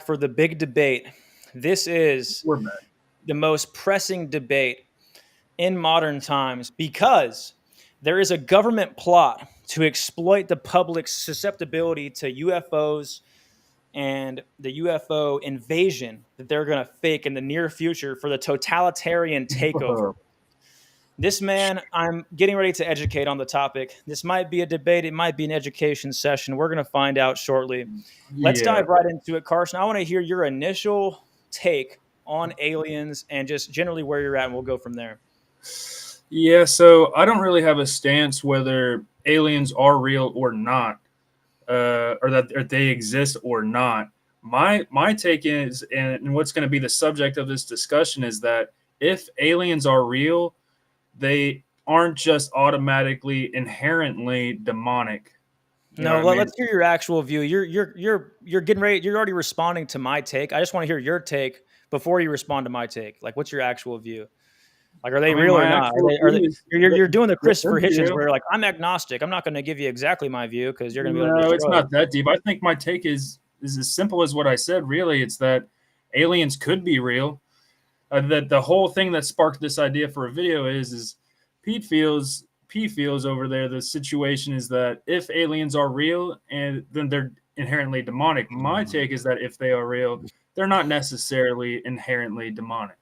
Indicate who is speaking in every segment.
Speaker 1: for the big debate. This is
Speaker 2: We're back.
Speaker 1: the most pressing debate in modern times because there is a government plot to exploit the public's susceptibility to UFOs and the UFO invasion that they're going to fake in the near future for the totalitarian takeover. This man, I'm getting ready to educate on the topic. This might be a debate, it might be an education session. We're going to find out shortly. Let's
Speaker 2: Yeah.
Speaker 1: dive right into it, Carson. I want to hear your initial take on aliens and just generally where you're at, and we'll go from there.
Speaker 2: Yeah, so I don't really have a stance whether aliens are real or not, or that or they exist or not. My take is, and what's going to be the subject of this discussion is that if aliens are real, they aren't just automatically inherently demonic. You know
Speaker 1: No,
Speaker 2: what I mean?
Speaker 1: let's hear your actual view. You're getting ready. You're already responding to my take. I just want to hear your take before you respond to my take. Like, what's your actual view? Like, are they
Speaker 2: I mean,
Speaker 1: real or
Speaker 2: my
Speaker 1: not?
Speaker 2: actual
Speaker 1: Are they?
Speaker 2: view is
Speaker 1: You're doing the
Speaker 2: that they're
Speaker 1: Christopher Hitchens
Speaker 2: real.
Speaker 1: where you're like, I'm agnostic. I'm not going to give you exactly my view because you're going to be able to
Speaker 2: No, it's
Speaker 1: destroy it.
Speaker 2: not that deep. I think my take is as simple as what I said. Really, it's that aliens could be real. That the whole thing that sparked this idea for a video is Pete feels over there. The situation is that if aliens are real, and then they're inherently demonic. My take is that if they are real, they're not necessarily inherently demonic.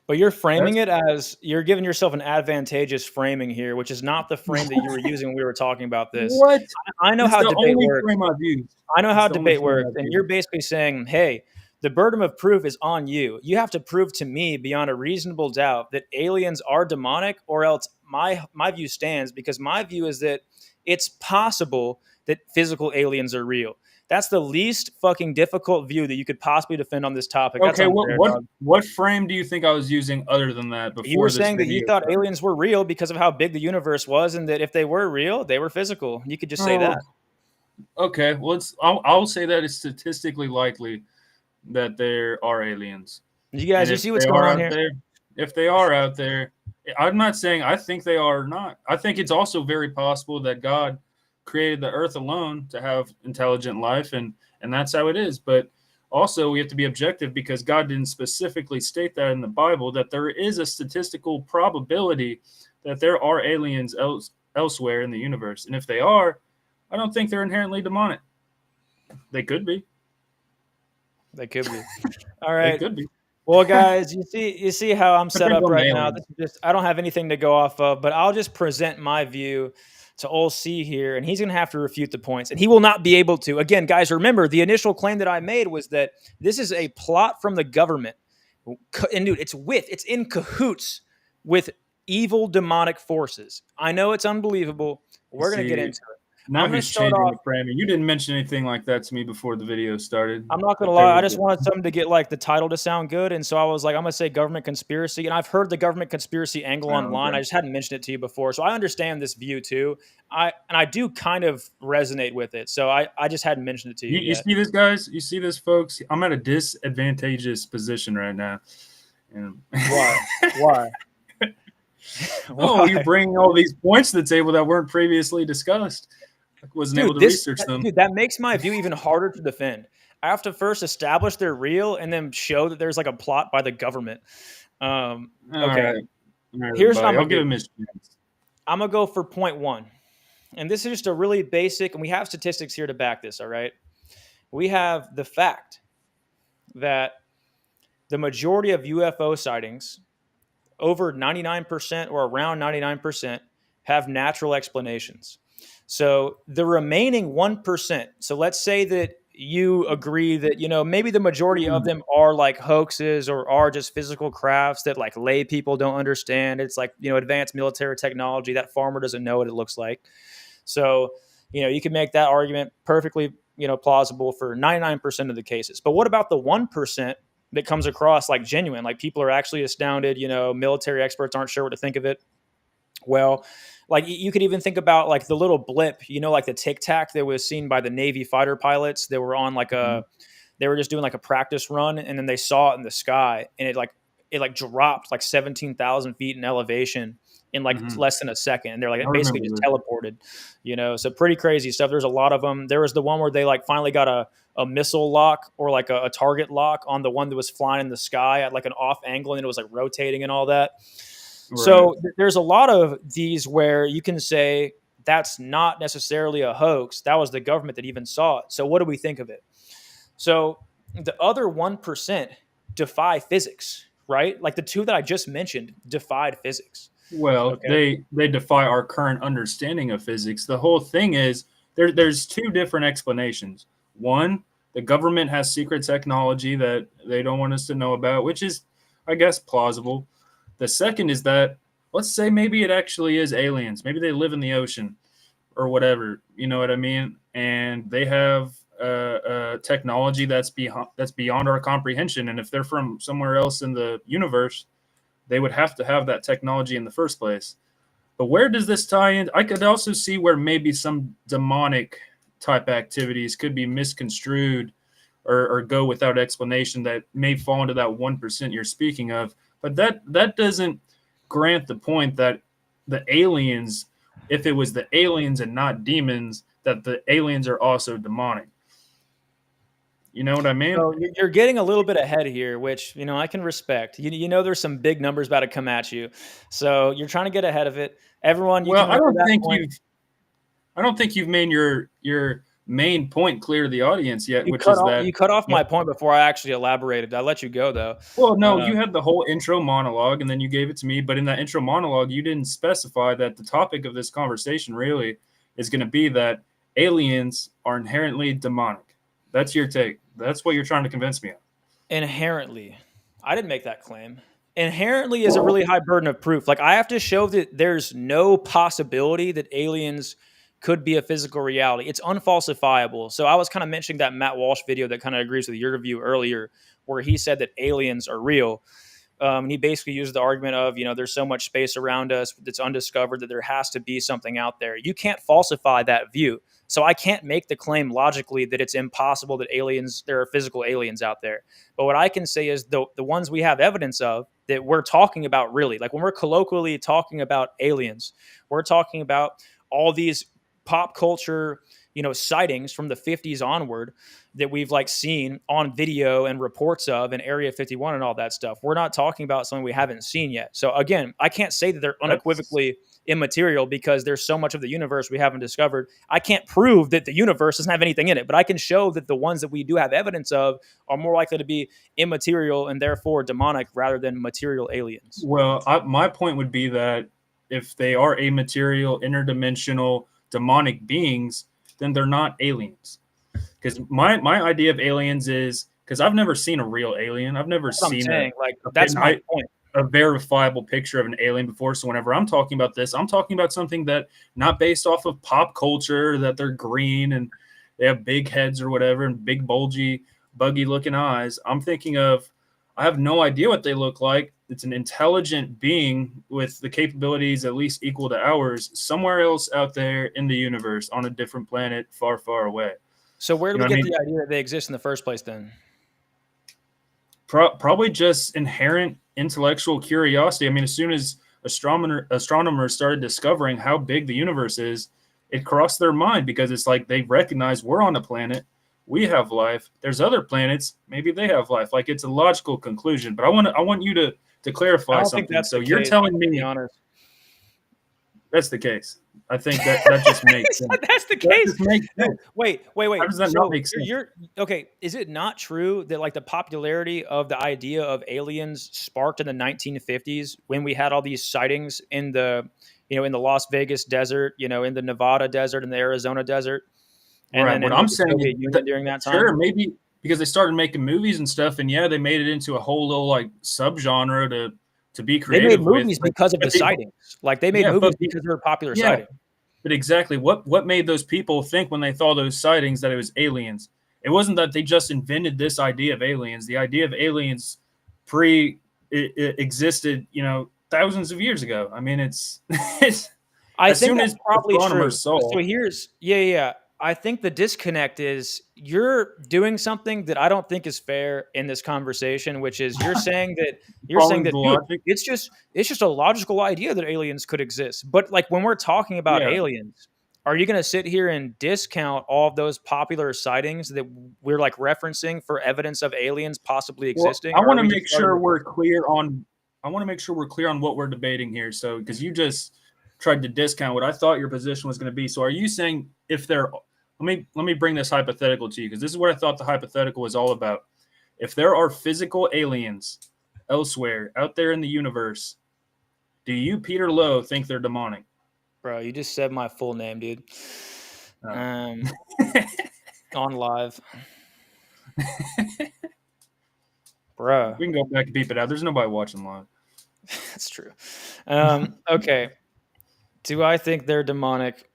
Speaker 1: But you're framing
Speaker 2: That's
Speaker 1: it as you're giving yourself an advantageous framing here, which is not the frame that you were using when we were talking about this.
Speaker 2: what.
Speaker 1: I know
Speaker 2: It's
Speaker 1: how
Speaker 2: the
Speaker 1: debate
Speaker 2: only
Speaker 1: works.
Speaker 2: frame I've used.
Speaker 1: I know
Speaker 2: It's
Speaker 1: how
Speaker 2: the only
Speaker 1: debate
Speaker 2: frame
Speaker 1: works,
Speaker 2: I've
Speaker 1: and
Speaker 2: used.
Speaker 1: you're basically saying, hey, the burden of proof is on you. You have to prove to me beyond a reasonable doubt that aliens are demonic, or else my view stands because my view is that it's possible that physical aliens are real. That's the least fucking difficult view that you could possibly defend on this topic. That's
Speaker 2: Okay,
Speaker 1: unfair, dog.
Speaker 2: what frame do you think I was using other than that
Speaker 1: You were
Speaker 2: before this
Speaker 1: saying that you
Speaker 2: video
Speaker 1: thought
Speaker 2: started?
Speaker 1: aliens were real because of how big the universe was, and that if they were real, they were physical. You could just say
Speaker 2: Oh,
Speaker 1: that.
Speaker 2: okay. Well, I'll say that it's statistically likely that there are aliens,
Speaker 1: You
Speaker 2: and
Speaker 1: guys, you
Speaker 2: if
Speaker 1: see
Speaker 2: they
Speaker 1: what's going
Speaker 2: are
Speaker 1: on
Speaker 2: out
Speaker 1: here?
Speaker 2: there, if they are out there, I'm not saying I think they are or not. I think it's also very possible that God created the earth alone to have intelligent life, and that's how it is. But also, we have to be objective because God didn't specifically state that in the Bible that there is a statistical probability that there are aliens elsewhere in the universe, and if they are, I don't think they're inherently demonic. They could be.
Speaker 1: They could be. All
Speaker 2: They
Speaker 1: right.
Speaker 2: could be.
Speaker 1: Well, guys, you see how I'm set
Speaker 2: Depends
Speaker 1: up
Speaker 2: on the
Speaker 1: right now.
Speaker 2: alien.
Speaker 1: This is just I don't have anything to go off of, but I'll just present my view to Ol C here, and he's going to have to refute the points, and he will not be able to. Again, guys, remember the initial claim that I made was that this is a plot from the government, and dude, it's in cahoots with evil demonic forces. I know it's unbelievable.
Speaker 2: You
Speaker 1: We're going to get
Speaker 2: see,
Speaker 1: into it.
Speaker 2: now
Speaker 1: I'm going to
Speaker 2: he's
Speaker 1: start
Speaker 2: changing
Speaker 1: off.
Speaker 2: the framing. You didn't mention anything like that to me before the video started.
Speaker 1: I'm not gonna
Speaker 2: That there
Speaker 1: lie. I
Speaker 2: was
Speaker 1: just
Speaker 2: a
Speaker 1: wanted something to get like the title to sound good, and so I was like, I'm gonna say government conspiracy, and I've heard the government conspiracy angle
Speaker 2: oh,
Speaker 1: online. I
Speaker 2: okay.
Speaker 1: just hadn't mentioned it to you before, so I understand this view too. I do kind of resonate with it, so I just hadn't mentioned it to you
Speaker 2: You
Speaker 1: yet.
Speaker 2: see this, guys? You see this, folks? I'm at a disadvantageous position right now. And
Speaker 1: Why? Why?
Speaker 2: oh, you
Speaker 1: Why?
Speaker 2: bring all these points to the table that weren't previously discussed. I wasn't able
Speaker 1: Dude,
Speaker 2: to research them.
Speaker 1: that makes my view even harder to defend. I have to first establish they're real, and then show that there's like a plot by the government.
Speaker 2: All
Speaker 1: Okay,
Speaker 2: right, all right,
Speaker 1: here's what I'm
Speaker 2: everybody. I'll
Speaker 1: gonna
Speaker 2: give
Speaker 1: do.
Speaker 2: him his chance.
Speaker 1: I'm gonna go for point one. And this is just a really basic, and we have statistics here to back this, all right? We have the fact that the majority of UFO sightings, over 99% or around 99%, have natural explanations. So the remaining 1%, so let's say that you agree that, maybe the majority of them are like hoaxes or are just physical crafts that like lay people don't understand. It's like, advanced military technology that farmer doesn't know what it looks like. So, you can make that argument perfectly, plausible for 99% of the cases. But what about the 1% that comes across like genuine, like people are actually astounded, military experts aren't sure what to think of it? Well, like you could even think about like the little blip, like the Tic Tac that was seen by the Navy fighter pilots. They were on like they were just doing like a practice run, and then they saw it in the sky, and it like dropped like 17,000 feet in elevation, in like
Speaker 2: Mhm.
Speaker 1: less than a second, and they're
Speaker 2: I
Speaker 1: like basically
Speaker 2: remember
Speaker 1: just
Speaker 2: this.
Speaker 1: teleported, so pretty crazy stuff. There's a lot of them. There was the one where they like finally got a missile lock or like a target lock on the one that was flying in the sky at like an off angle, and it was like rotating and all that.
Speaker 2: Right.
Speaker 1: So there's a lot of these where you can say that's not necessarily a hoax. That was the government that even saw it. So what do we think of it? So the other 1% defy physics, right? Like the two that I just mentioned defied physics.
Speaker 2: Well,
Speaker 1: Okay.
Speaker 2: they defy our current understanding of physics. The whole thing is there's two different explanations. One, the government has secret technology that they don't want us to know about, which is, I guess, plausible. The second is that let's say maybe it actually is aliens. Maybe they live in the ocean or whatever. You know what I mean? And they have technology that's beyond our comprehension. And if they're from somewhere else in the universe, they would have to have that technology in the first place. But where does this tie in? I could also see where maybe some demonic type activities could be misconstrued or go without explanation that may fall into that 1% you're speaking of. But that doesn't grant the point that the aliens, if it was the aliens and not demons, that the aliens are also demonic. You know what I mean?
Speaker 1: So you're getting a little bit ahead here, which I can respect. There's some big numbers about to come at you, so you're trying to get ahead of it. Everyone, you
Speaker 2: Well,
Speaker 1: can remember that point.
Speaker 2: I don't think you've made your main point clear to the audience yet,
Speaker 1: You
Speaker 2: which
Speaker 1: cut
Speaker 2: is
Speaker 1: off
Speaker 2: that
Speaker 1: you cut off my point before I actually elaborated. I let you go though.
Speaker 2: well, no,
Speaker 1: Uh,
Speaker 2: you had the whole intro monologue and then you gave it to me, but in that intro monologue, you didn't specify that the topic of this conversation really is going to be that aliens are inherently demonic. That's your take. That's what you're trying to convince me of.
Speaker 1: Inherently, I didn't make that claim. Inherently is a really high burden of proof. Like I have to show that there's no possibility that aliens could be a physical reality. It's unfalsifiable. So I was kind of mentioning that Matt Walsh video that kind of agrees with your review earlier, where he said that aliens are real. And he basically used the argument of, there's so much space around us that's undiscovered that there has to be something out there. You can't falsify that view. So I can't make the claim logically that it's impossible that there are physical aliens out there. But what I can say is the ones we have evidence of that we're talking about really, like when we're colloquially talking about aliens, we're talking about all these pop culture, sightings from the 50s onward that we've like seen on video and reports of in Area 51 and all that stuff. We're not talking about something we haven't seen yet. So again, I can't say that they're unequivocally immaterial because there's so much of the universe we haven't discovered. I can't prove that the universe doesn't have anything in it, but I can show that the ones that we do have evidence of are more likely to be immaterial and therefore demonic rather than material aliens.
Speaker 2: Well, my point would be that if they are amaterial, interdimensional, demonic beings, then they're not aliens. Because my idea of aliens is because I've never seen a real alien. I've never
Speaker 1: That's what I'm
Speaker 2: seen
Speaker 1: saying. Like that's my point.
Speaker 2: a verifiable picture of an alien before. So whenever I'm talking about this, I'm talking about something that not based off of pop culture, that they're green and they have big heads or whatever and big bulgy, buggy looking eyes. I'm thinking of I have no idea what they look like. It's an intelligent being with the capabilities at least equal to ours somewhere else out there in the universe on a different planet far, far away.
Speaker 1: So where do
Speaker 2: You
Speaker 1: we
Speaker 2: know
Speaker 1: get
Speaker 2: what I mean?
Speaker 1: the idea that they exist in the first place then?
Speaker 2: Probably just inherent intellectual curiosity. I mean, as soon as astronomers started discovering how big the universe is, it crossed their mind because it's like they recognize we're on a planet, we have life. There's other planets, maybe they have life. Like it's a logical conclusion. But I want you to
Speaker 1: I
Speaker 2: clarify
Speaker 1: don't think
Speaker 2: something.
Speaker 1: that's
Speaker 2: So
Speaker 1: the
Speaker 2: you're
Speaker 1: case,
Speaker 2: telling
Speaker 1: to be
Speaker 2: me
Speaker 1: honest.
Speaker 2: that's the case. I think that just makes sense.
Speaker 1: That's the
Speaker 2: That
Speaker 1: case.
Speaker 2: just makes sense.
Speaker 1: Wait.
Speaker 2: How does that
Speaker 1: So
Speaker 2: not make sense?
Speaker 1: you're okay. Is it not true that like the popularity of the idea of aliens sparked in the 1950s when we had all these sightings in the in the Las Vegas desert, in the Nevada desert and the Arizona desert, and
Speaker 2: Right.
Speaker 1: then
Speaker 2: What
Speaker 1: in
Speaker 2: I'm
Speaker 1: like the
Speaker 2: saying
Speaker 1: Soviet
Speaker 2: is
Speaker 1: Union
Speaker 2: that,
Speaker 1: during that time?
Speaker 2: sure, maybe because they started making movies and stuff, and yeah, they made it into a whole little like subgenre to be
Speaker 1: They made
Speaker 2: creative with.
Speaker 1: movies because of the
Speaker 2: But they,
Speaker 1: sightings. Like they made
Speaker 2: yeah,
Speaker 1: movies because they were popular
Speaker 2: yeah,
Speaker 1: sighting.
Speaker 2: but exactly what made those people think when they saw those sightings that it was aliens? It wasn't that they just invented this idea of aliens. The idea of aliens it existed, thousands of years ago. I mean, it's
Speaker 1: I
Speaker 2: as
Speaker 1: think
Speaker 2: soon
Speaker 1: that's
Speaker 2: as
Speaker 1: probably true.
Speaker 2: astronomers saw.
Speaker 1: So here's yeah. I think the disconnect is you're doing something that I don't think is fair in this conversation, which is
Speaker 2: Following the
Speaker 1: dude,
Speaker 2: logic.
Speaker 1: it's just a logical idea that aliens could exist. But like when we're talking about
Speaker 2: Yeah.
Speaker 1: aliens, are you going to sit here and discount all of those popular sightings that we're like referencing for evidence of aliens possibly
Speaker 2: Well,
Speaker 1: existing?
Speaker 2: I
Speaker 1: Or are
Speaker 2: want to
Speaker 1: we just
Speaker 2: make
Speaker 1: starting
Speaker 2: sure
Speaker 1: with
Speaker 2: we're clear on. I want to make sure we're clear on what we're debating here. So, because you just tried to discount what I thought your position was going to be. So, are you saying if there? Let me bring this hypothetical to you because this is what I thought the hypothetical was all about. If there are physical aliens elsewhere out there in the universe, do you, Peter Lowe, think they're demonic?
Speaker 1: bro? You just said my full name, dude.
Speaker 2: Oh.
Speaker 1: On live. Bruh.
Speaker 2: We can go back and beep it out. There's nobody watching live.
Speaker 1: That's true. Okay. Do I think they're demonic?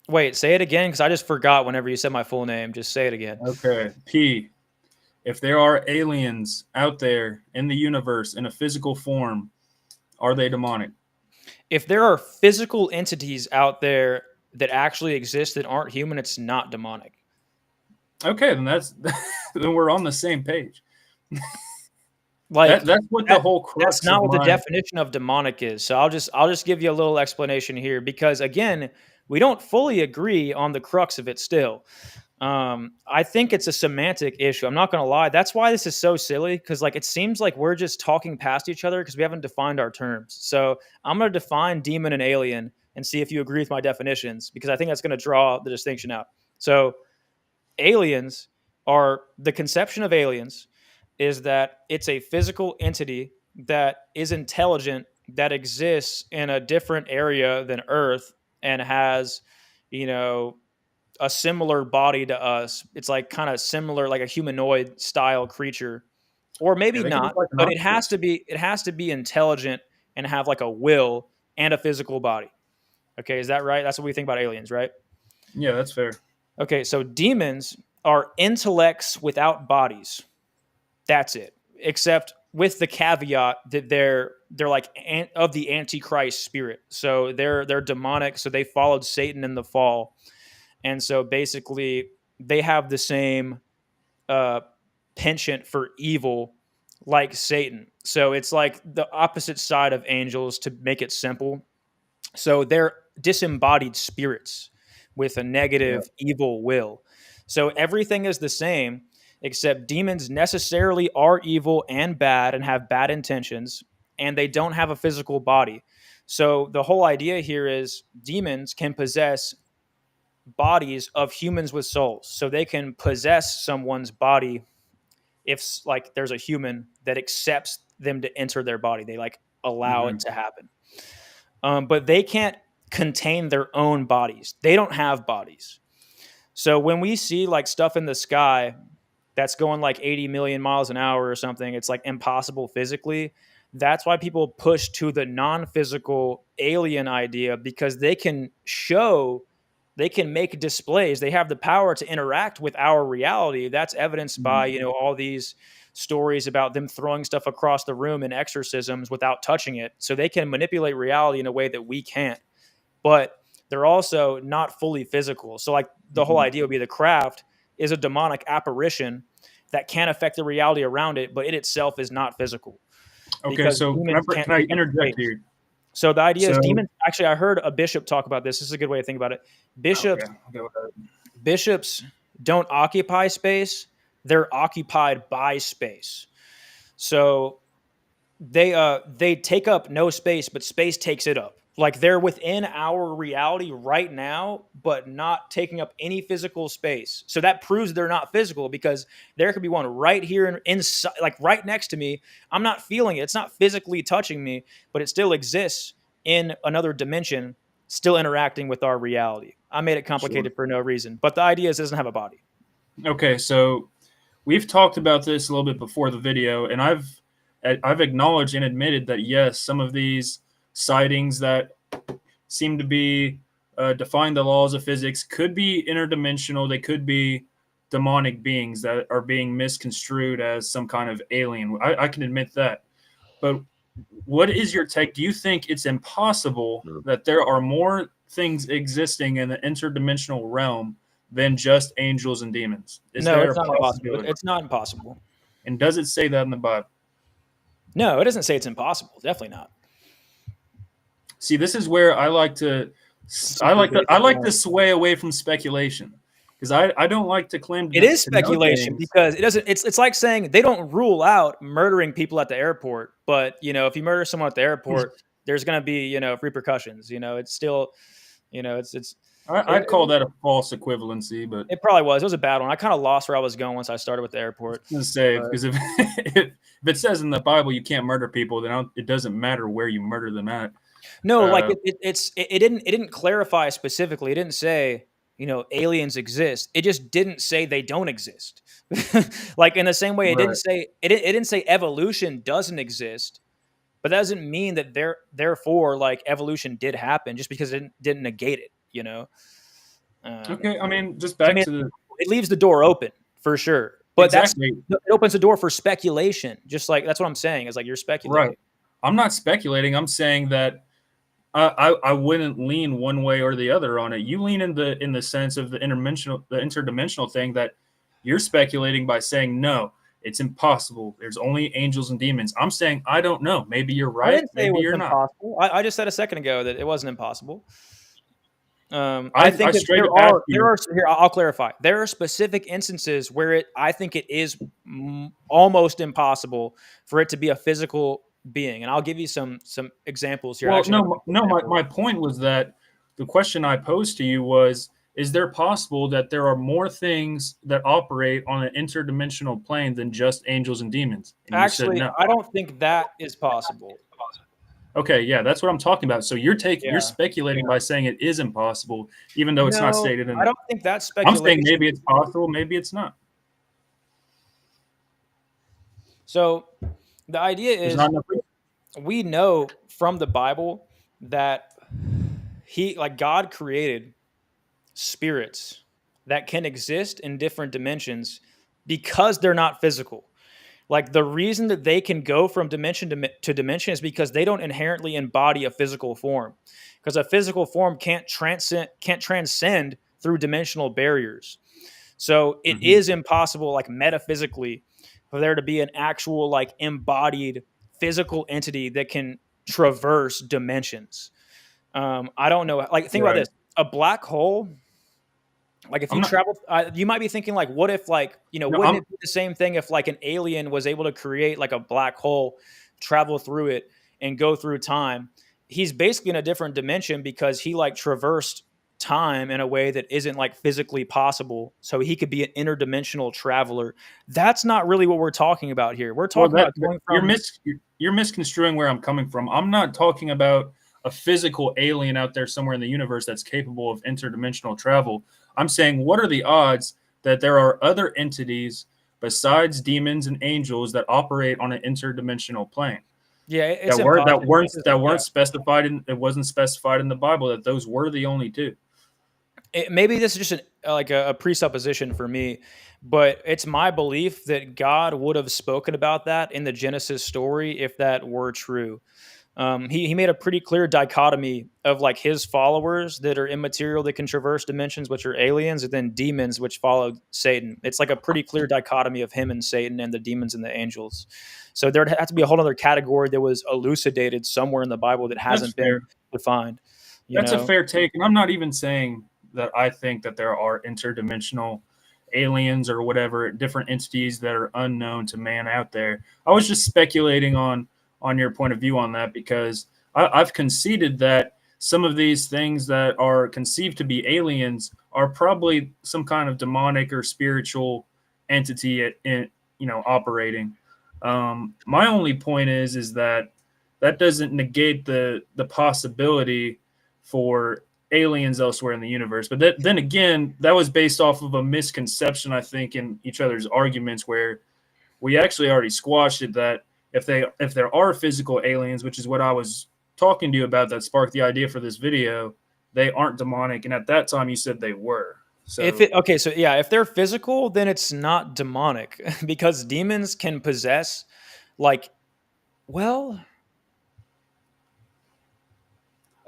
Speaker 1: Wait, say it again because I just forgot whenever you said my full name. Just say it again.
Speaker 2: Okay. P. If there are aliens out there in the universe in a physical form, are they demonic?
Speaker 1: If there are physical entities out there that actually exist that aren't human, it's not demonic.
Speaker 2: Okay, then then we're on the same page.
Speaker 1: Like
Speaker 2: That's what the whole crux
Speaker 1: that's not
Speaker 2: of
Speaker 1: what the
Speaker 2: my
Speaker 1: definition of demonic is. So I'll just give you a little explanation here because again, we don't fully agree on the crux of it still. I think it's a semantic issue. I'm not going to lie. That's why this is so silly because like it seems like we're just talking past each other because we haven't defined our terms. So I'm going to define demon and alien and see if you agree with my definitions because I think that's going to draw the distinction out. So aliens are the conception of aliens is that it's a physical entity that is intelligent that exists in a different area than Earth and has, you know, a similar body to us. It's like kind of similar, like a humanoid style creature, or maybe
Speaker 2: yeah, they could
Speaker 1: not.
Speaker 2: look like an
Speaker 1: But
Speaker 2: octopus.
Speaker 1: it has to be intelligent and have like a will and a physical body. Okay, is that right? That's what we think about aliens, right?
Speaker 2: Yeah, that's fair.
Speaker 1: Okay, so demons are intellects without bodies. That's it. Except with the caveat that they're like of the antichrist spirit. So they're demonic. So they followed Satan in the fall, and so basically they have the same uh, penchant for evil like Satan. So it's like the opposite side of angels to make it simple. So they're disembodied spirits with a
Speaker 2: Yeah.
Speaker 1: negative evil will. So everything is the same, except demons necessarily are evil and bad and have bad intentions, and they don't have a physical body. So the whole idea here is demons can possess bodies of humans with souls. So they can possess someone's body if like there's a human that accepts them to enter their body. They like allow it
Speaker 2: Mhm.
Speaker 1: to happen. But they can't contain their own bodies. They don't have bodies. So when we see like stuff in the sky that's going like 80 million miles an hour or something, it's like impossible physically. That's why people push to the non-physical alien idea because they can make displays. They have the power to interact with our reality. That's evidenced by,
Speaker 2: Mhm.
Speaker 1: you know, all these stories about them throwing stuff across the room in exorcisms without touching it. So they can manipulate reality in a way that we can't. But they're also not fully physical. So like the whole
Speaker 2: Mhm.
Speaker 1: idea would be the craft is a demonic apparition that can affect the reality around it, but it itself is not physical
Speaker 2: Okay,
Speaker 1: because
Speaker 2: so
Speaker 1: demons can't
Speaker 2: can I
Speaker 1: take up
Speaker 2: interject
Speaker 1: space.
Speaker 2: here?
Speaker 1: So the idea is
Speaker 2: So
Speaker 1: demons. Actually, I heard a bishop talk about this. This is a good way to think about it.
Speaker 2: okay, I'll go ahead.
Speaker 1: Bishops don't occupy space; they're occupied by space. So they take up no space, but space takes it up. Like they're within our reality right now, but not taking up any physical space. So that proves they're not physical because there could be one right here inside, like right next to me. I'm not feeling it. It's not physically touching me, but it still exists in another dimension, still interacting with our reality. I made it
Speaker 2: Sure.
Speaker 1: complicated for no reason, but the idea is it doesn't have a body.
Speaker 2: Okay, so we've talked about this a little bit before the video, and I've acknowledged and admitted that yes, some of these sightings that seem to be defying the laws of physics could be interdimensional. They could be demonic beings that are being misconstrued as some kind of alien. I can admit that. But what is your take? Do you think it's impossible that there are more things existing in the interdimensional realm than just angels and demons? Is
Speaker 1: No,
Speaker 2: there
Speaker 1: it's
Speaker 2: a
Speaker 1: not impossible.
Speaker 2: possibility?
Speaker 1: It's not impossible.
Speaker 2: And does it say that in the Bible?
Speaker 1: No, it doesn't say it's impossible. Definitely not.
Speaker 2: See, this is where I like to
Speaker 1: Super basic one.
Speaker 2: sway away from speculation, because I don't like to claim
Speaker 1: It is
Speaker 2: to know
Speaker 1: speculation
Speaker 2: things.
Speaker 1: because it doesn't. It's like saying they don't rule out murdering people at the airport, but if you murder someone at the airport, there's going to be repercussions. It's still, it's.
Speaker 2: I'd call that a false equivalency, but
Speaker 1: It probably was. It was a bad one. I kind of lost where I was going once I started with the airport.
Speaker 2: I was gonna say, because if it says in the Bible you can't murder people, then it doesn't matter where you murder them at.
Speaker 1: No, like it didn't clarify specifically. It didn't say aliens exist. It just didn't say they don't exist. Like in the same way,
Speaker 2: Right.
Speaker 1: it didn't say evolution doesn't exist, but that doesn't mean that therefore like evolution did happen just because it didn't negate it.
Speaker 2: Okay, I mean, just back to the
Speaker 1: it leaves the door open for sure, but
Speaker 2: exactly.
Speaker 1: it opens the door for speculation. Just like that's what I'm saying is like you're speculating.
Speaker 2: Right. I'm not speculating. I'm saying that I wouldn't lean one way or the other on it. You lean in the sense of the interdimensional thing that you're speculating by saying no, it's impossible. There's only angels and demons. I'm saying I don't know. Maybe you're
Speaker 1: I
Speaker 2: right.
Speaker 1: didn't say
Speaker 2: Maybe
Speaker 1: it was
Speaker 2: you're
Speaker 1: impossible.
Speaker 2: not.
Speaker 1: I just said a second ago that it wasn't impossible. I
Speaker 2: I
Speaker 1: think that
Speaker 2: straight up asked you.
Speaker 1: there are here. I'll clarify. There are specific instances where I think it is almost impossible for it to be a physical being, and I'll give you some examples here.
Speaker 2: Well,
Speaker 1: Actually,
Speaker 2: no. My point was that the question I posed to you was: is there possible that there are more things that operate on an interdimensional plane than just angels and demons? And you said
Speaker 1: actually,
Speaker 2: no.
Speaker 1: I don't think that is possible.
Speaker 2: Okay, yeah, that's what I'm talking about. So you're
Speaker 1: Yeah.
Speaker 2: speculating by saying it is impossible, even though it's not
Speaker 1: No,
Speaker 2: stated in.
Speaker 1: I don't think that's
Speaker 2: I'm saying
Speaker 1: speculation.
Speaker 2: maybe it's possible, maybe it's not.
Speaker 1: So the idea
Speaker 2: There's
Speaker 1: is
Speaker 2: not enough.
Speaker 1: we know from the Bible that God created spirits that can exist in different dimensions because they're not physical. Like the reason that they can go from dimension to dimension is because they don't inherently embody a physical form. Because a physical form can't transcend through dimensional barriers. So it is impossible, like metaphysically, for there to be an actual like embodied physical entity that can traverse dimensions. I don't know. Like think about
Speaker 2: Right.
Speaker 1: this: a black hole. Like if
Speaker 2: I'm
Speaker 1: you
Speaker 2: not.
Speaker 1: travel, you might be thinking like, what if like
Speaker 2: No,
Speaker 1: wouldn't it be the same thing if like an alien was able to create like a black hole, travel through it, and go through time? He's basically in a different dimension because he like traversed time in a way that isn't like physically possible. So he could be an interdimensional traveler. That's not really what we're talking about here. We're
Speaker 2: Well,
Speaker 1: talking about going from
Speaker 2: you're misconstruing where I'm coming from. I'm not talking about a physical alien out there somewhere in the universe that's capable of interdimensional travel. I'm saying, what are the odds that there are other entities besides demons and angels that operate on an interdimensional plane?
Speaker 1: yeah, it's
Speaker 2: That
Speaker 1: impossible.
Speaker 2: weren't specified in it wasn't specified in the Bible that those were the only two.
Speaker 1: Maybe this is just a presupposition for me, but it's my belief that God would have spoken about that in the Genesis story if that were true. He made a pretty clear dichotomy of like his followers that are immaterial that can traverse dimensions, which are aliens, and then demons, which followed Satan. It's like a pretty clear dichotomy of him and Satan and the demons and the angels. So there'd have to be a whole other category that was elucidated somewhere in the Bible that hasn't been defined.
Speaker 2: That's a fair take, and I'm not even saying that I think that there are interdimensional aliens or whatever different entities that are unknown to man out there. I was just speculating on your point of view on that because I've conceded that some of these things that are conceived to be aliens are probably some kind of demonic or spiritual entity operating. My only point is that doesn't negate the possibility for aliens elsewhere in the universe. But then again, that was based off of a misconception, I think, in each other's arguments, where we actually already squashed it that if there are physical aliens, which is what I was talking to you about that sparked the idea for this video, they aren't demonic. And at that time you said they were. So
Speaker 1: if they're physical, then it's not demonic because demons can possess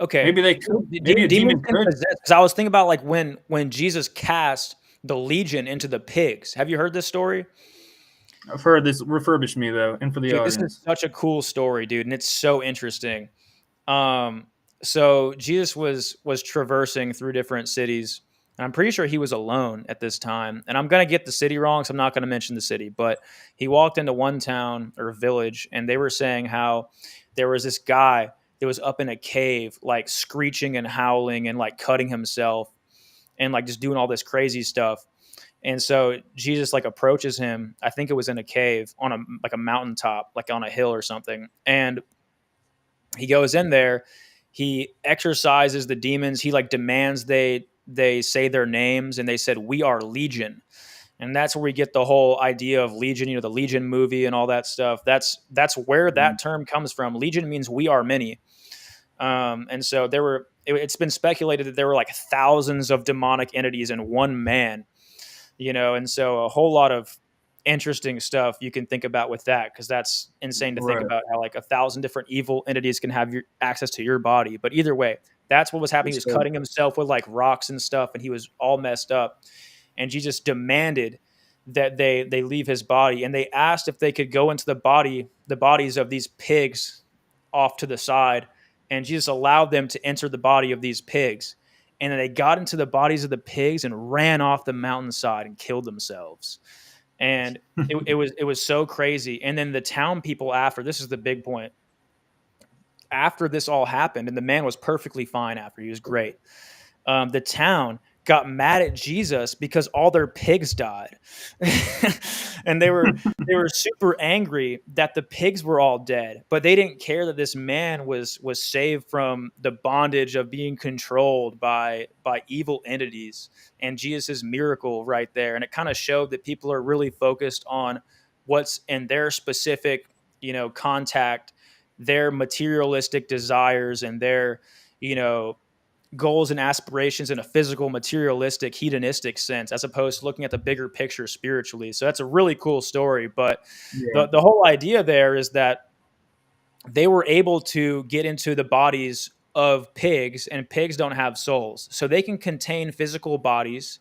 Speaker 1: Okay,
Speaker 2: Maybe they could. Maybe a
Speaker 1: demons
Speaker 2: demon
Speaker 1: can
Speaker 2: could.
Speaker 1: possess. Because I was thinking about like when Jesus cast the legion into the pigs. Have you heard this story?
Speaker 2: I've heard this. Refurbish me though, and for the
Speaker 1: Dude, this is
Speaker 2: audience.
Speaker 1: such a cool story, dude, and it's so interesting. Um, so Jesus was traversing through different cities, and I'm pretty sure he was alone at this time. And I'm gonna get the city wrong, so I'm not gonna mention the city. But he walked into one town or village, and they were saying how there was this guy that was up in a cave, like screeching and howling and like cutting himself and like just doing all this crazy stuff. And so Jesus like approaches him. I think it was in a cave on a mountaintop, like on a hill or something. And he goes in there, he exorcises the demons, he like demands they say their names, and they said, "We are Legion." And that's where we get the whole idea of Legion, you know, the Legion movie and all that stuff. That's where
Speaker 2: Mhm.
Speaker 1: that term comes from. Legion means we are many. And so it's been speculated that there were like thousands of demonic entities in one man, you know, and so a whole lot of interesting stuff you can think about with that, because that's insane to think
Speaker 2: Right.
Speaker 1: about how like 1,000 different evil entities can have your access to your body. But either way, that's what was happening. He
Speaker 2: It's
Speaker 1: was cutting himself with like rocks and stuff, and he was all messed up. And Jesus demanded that they leave his body, and they asked if they could go into the bodies of these pigs off to the side, and Jesus allowed them to enter the body of these pigs. And then they got into the bodies of the pigs and ran off the mountainside and killed themselves. And it was so crazy. And then the town people, after this is the big point, after this all happened, and the man was perfectly fine after, he was great. The town got mad at Jesus because all their pigs died, and they were super angry that the pigs were all dead, but they didn't care that this man was saved from the bondage of being controlled by evil entities. And Jesus' miracle right there, and it kind of showed that people are really focused on what's in their specific, you know, contact, their materialistic desires and their, you know, goals and aspirations in a physical, materialistic, hedonistic sense, as opposed to looking at the bigger picture spiritually. So that's a really cool story. But
Speaker 2: Yeah.
Speaker 1: the whole idea there is that they were able to get into the bodies of pigs, and pigs don't have souls. So they can contain physical bodies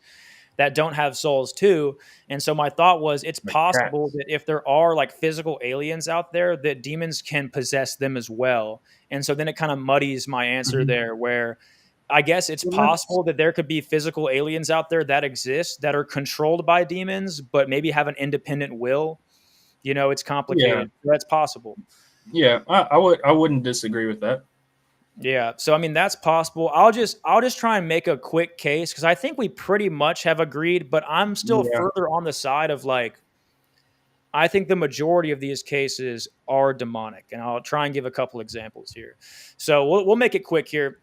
Speaker 1: that don't have souls too. And so my thought was, it's
Speaker 2: Like
Speaker 1: possible
Speaker 2: cats.
Speaker 1: that if there are like physical aliens out there, that demons can possess them as well. And so then it kind of muddies my answer
Speaker 2: Mhm.
Speaker 1: there, where I guess it's
Speaker 2: Well, that's
Speaker 1: possible that there could be physical aliens out there that exist that are controlled by demons, but maybe have an independent will. You know, it's
Speaker 2: yeah,
Speaker 1: complicated. That's possible.
Speaker 2: yeah. I wouldn't disagree with that.
Speaker 1: Yeah. So I mean that's possible. I'll just try and make a quick case, because I think we pretty much have agreed, but I'm still
Speaker 2: Yeah.
Speaker 1: further on the side of like, I think the majority of these cases are demonic, and I'll try and give a couple examples here. So we'll make it quick here.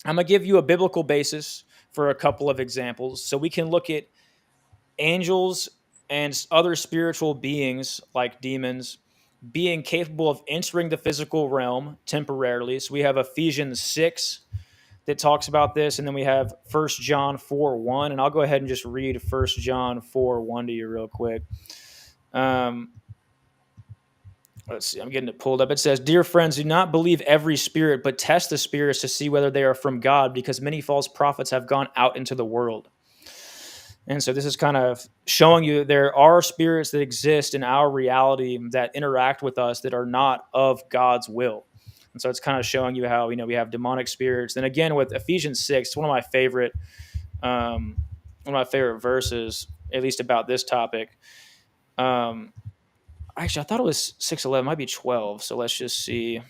Speaker 1: I'm gonna give you a biblical basis for a couple of examples, so we can look at angels and other spiritual beings like demons being capable of entering the physical realm temporarily. So we have Ephesians 6 that talks about this, and then we have 1 John 4:1, and I'll go ahead and just read 1 John 4:1 to you real quick. Um, let's see, I'm getting it pulled up. It says, "Dear friends, do not believe every spirit, but test the spirits to see whether they are from God, because many false prophets have gone out into the world." And so this is kind of showing you that there are spirits that exist in our reality that interact with us that are not of God's will. And so it's kind of showing you how, you know, we have demonic spirits. Then again, with Ephesians 6, um, one of my favorite verses, at least about this topic. Um, Actually, I thought it was 6:11, might be 12. So let's just see.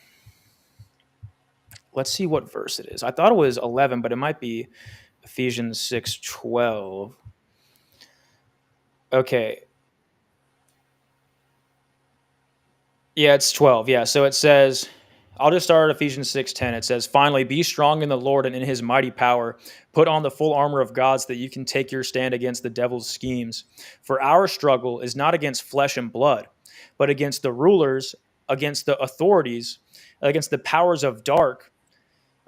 Speaker 1: Let's see what verse it is. I thought it was 11, but it might be Ephesians 6:12. Okay. Yeah, it's 12. Yeah. So it says, I'll just start at Ephesians 6:10. It says, "Finally, be strong in the Lord and in his mighty power. Put on the full armor of God so that you can take your stand against the devil's schemes. For our struggle is not against flesh and blood, but against the rulers, against the authorities, against the powers of dark,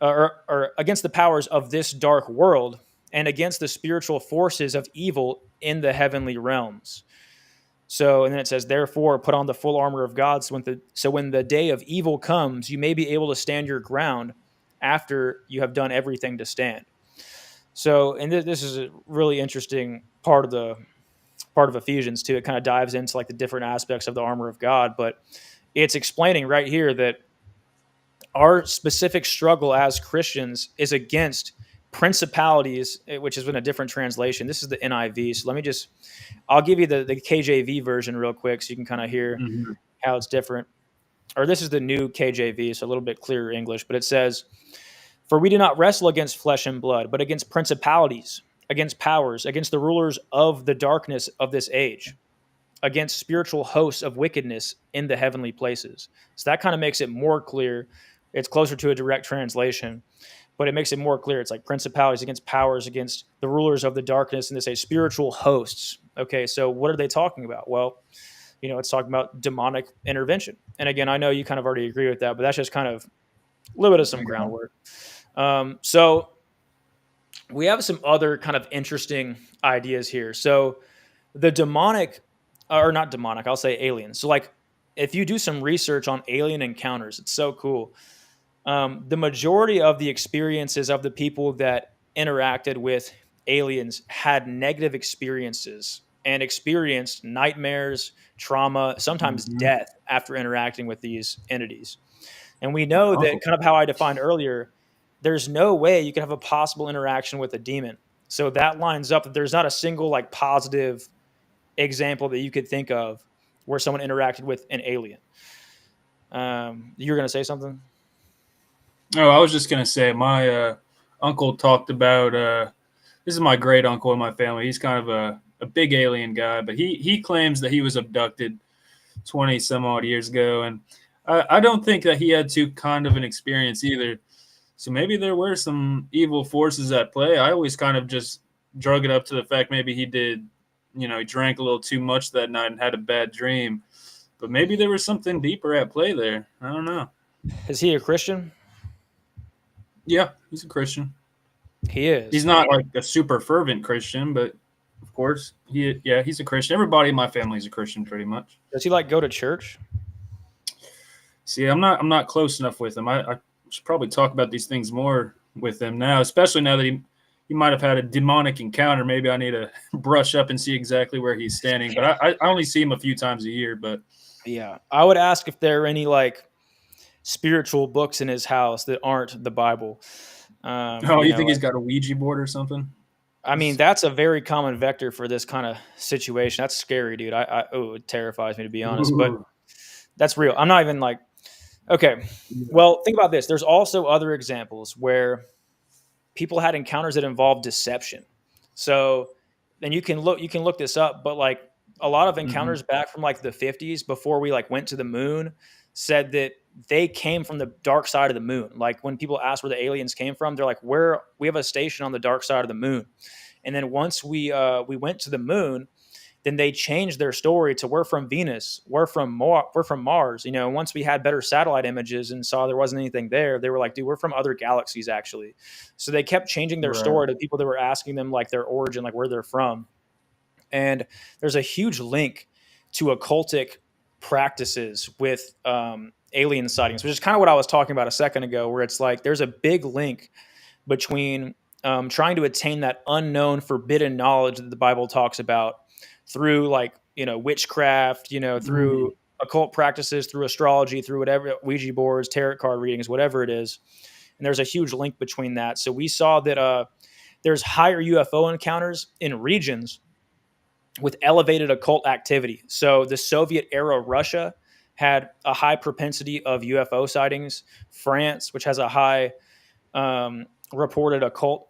Speaker 1: or against the powers of this dark world, and against the spiritual forces of evil in the heavenly realms." So, and then it says, "Therefore, put on the full armor of God, so when the day of evil comes, you may be able to stand your ground. after you have done everything to stand. So, and this is a really interesting part of Ephesians too. It kind of dives into like the different aspects of the armor of God, but it's explaining right here that our specific struggle as Christians is against principalities, which has been a different translation. This is the NIV. So I'll give you the KJV version real quick so you can kind of hear
Speaker 2: Mhm.
Speaker 1: how it's different. Or this is the new KJV, so a little bit clearer English, but it says, "For we do not wrestle against flesh and blood, but against principalities, against powers, against the rulers of the darkness of this age, against spiritual hosts of wickedness in the heavenly places." So that kind of makes it more clear. It's closer to a direct translation, but it makes it more clear. It's like principalities against powers, against the rulers of the darkness, and they say spiritual hosts. Okay, so what are they talking about? Well, it's talking about demonic intervention. And again, I know you kind of already agree with that, but that's just kind of a little bit of some
Speaker 2: Okay.
Speaker 1: groundwork. So we have some other kind of interesting ideas here. So the demonic, or not demonic, I'll say alien. So like if you do some research on alien encounters, it's so cool. The majority of the experiences of the people that interacted with aliens had negative experiences and experienced nightmares, trauma, sometimes
Speaker 2: Mhm.
Speaker 1: death after interacting with these entities. And we know that
Speaker 2: Oh,
Speaker 1: kind of how I defined earlier, there's no way you can have a possible interaction with a demon. So that lines up that there's not a single like positive example that you could think of where someone interacted with an alien. You're going to say something?
Speaker 2: oh, I was just gonna say my uncle talked about this is my great uncle in my family. He's kind of a big alien guy, but he claims that he was abducted 20 some odd years ago, and I don't think that he had too kind of an experience either. So maybe there were some evil forces at play. I always kind of just drug it up to the fact maybe he did, he drank a little too much that night and had a bad dream. But maybe there was something deeper at play there. I don't know.
Speaker 1: Is he a Christian?
Speaker 2: Yeah, he's a Christian.
Speaker 1: He
Speaker 2: He's
Speaker 1: is.
Speaker 2: not like a super fervent Christian, but of course, he's a Christian. Everybody in my family is a Christian pretty much.
Speaker 1: Does he like go to church?
Speaker 2: See, I'm not close enough with him. I should probably talk about these things more with him now, especially now that he might have had a demonic encounter. Maybe I need to brush up and see exactly where he's standing. But I only see him a few times a year. But
Speaker 1: Yeah. I would ask if there are any like spiritual books in his house that aren't the Bible.
Speaker 2: oh, you think he's got a Ouija board or something?
Speaker 1: I mean, that's a very common vector for this kind of situation. That's scary, dude. It terrifies me to be honest, but
Speaker 2: Ooh.
Speaker 1: that's real. I'm not even like, okay. Well, think about this. There's also other examples where people had encounters that involved deception. So then you can look this up, but like a lot of
Speaker 2: Mhm.
Speaker 1: encounters back from like the 50s before we like went to the moon said that they came from the dark side of the moon. Like when people ask where the aliens came from, they're like, "Where we have a station on the dark side of the moon." And then once we went to the moon, then they changed their story to we're from Venus, we're from Mars. Once we had better satellite images and saw there wasn't anything there, they were like, dude, we're from other galaxies actually. So they kept changing their
Speaker 2: Right.
Speaker 1: story to people that were asking them like their origin, like where they're from. And there's a huge link to occultic practices with alien sightings, which is kind of what I was talking about a second ago, where it's like there's a big link between trying to attain that unknown, forbidden knowledge that the Bible talks about through, like, witchcraft,
Speaker 2: Mm.
Speaker 1: through occult practices, through astrology, through whatever, Ouija boards, tarot card readings, whatever it is. And there's a huge link between that. So we saw that there's higher UFO encounters in regions with elevated occult activity. So the Soviet era Russia had a high propensity of UFO sightings. France, which has a high reported occult